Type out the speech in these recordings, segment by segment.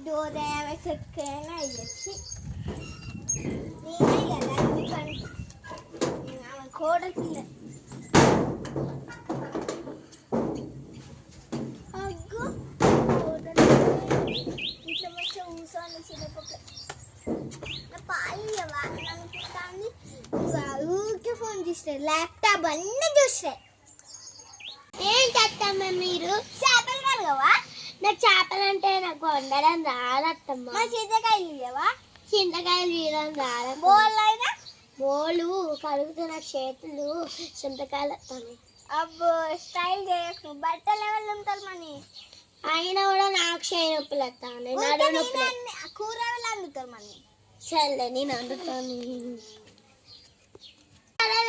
డోరే చెక్కైనా అయ్యొచ్చి నేనే కదా ఆమె కోడకిల్ల అగ్గో ఇట్లా మంచిగా కూర్చొని చిన్నపక్క నా పాలు అనుకుంటాను ఊరికే ఫోన్ చూస్తే ల్యాప్టాప్ అన్నీ చూస్తే ఏం చేస్తామ్మా మీరు చేపలు కడగవా నాకు చేపలు అంటే నాకు వండడం రాదత్తమ్మ మా చింతకాయలు ఇవ్వవా చింతకాయలు తీయడం రాదు బోళ్ళు అయినా బోళ్ళు కడుగుతున్న చేతులు చింతకాయలు వస్తాయి అబ్బో స్టైల్ చేయకు బట్టలు ఎవరు ఉంటారు మని అయినా కూడా నాకు చేయి నొప్పులు వస్తాను కూర ఎవరు అందుతారు మని సరే నేను అందుతాను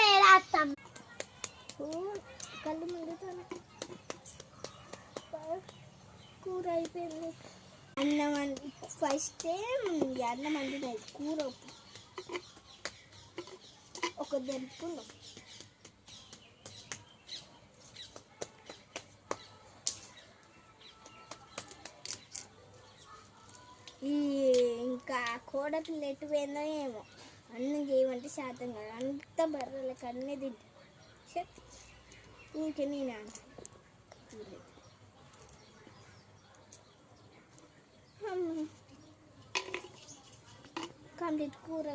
లేదా అత్తమ్మ కళ్ళు మండుతాను కూర అయిపోయింది అన్నం ఫస్ట్ అన్నం వండినది కూర ఒక దొరుకుతున్నాం ఇంకా కోడకి నెట్టు పోయిందో ఏమో అన్నం చేయమంటే శాతం కాదు అంత బర్రెలకు అన్నీ తింటా ఇంకే నేను కంప్లీట్ కూర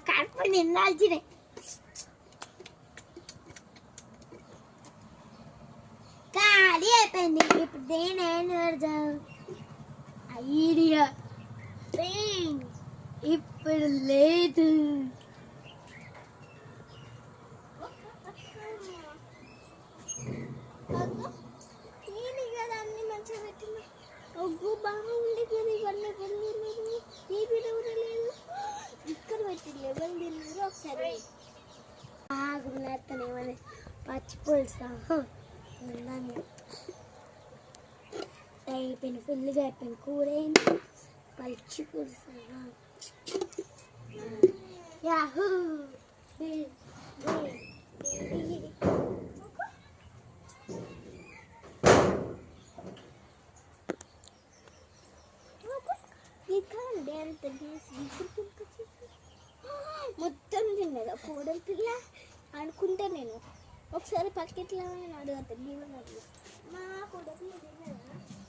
కడుపు నిండాల్సినాయి ఖాళీ అయిపోయింది ఇప్పుడు దేనేం పెడతావు ఐడియా ఇప్పుడు లేదు అన్ని మంచిగా పెట్టినా ఒగ్గు బాగా ఉండే కదా ఇవన్నీ పన్నీరు లేదు ఇక్కడ పెట్టింది ఎవరు తిన్నారు ఒకసారి బాగా నేర్తానేమని పచ్చి పులుసు అయిపోయింది ఫుల్గా అయిపోయింది కూర ఏంటి పచ్చి పులుసు యాహూ మొత్తం తిన్నదా కోడలు పిల్ల అనుకుంటా నేను ఒకసారి పక్కెట్లో అడుగుతాను మా కోడలు తిన్నదా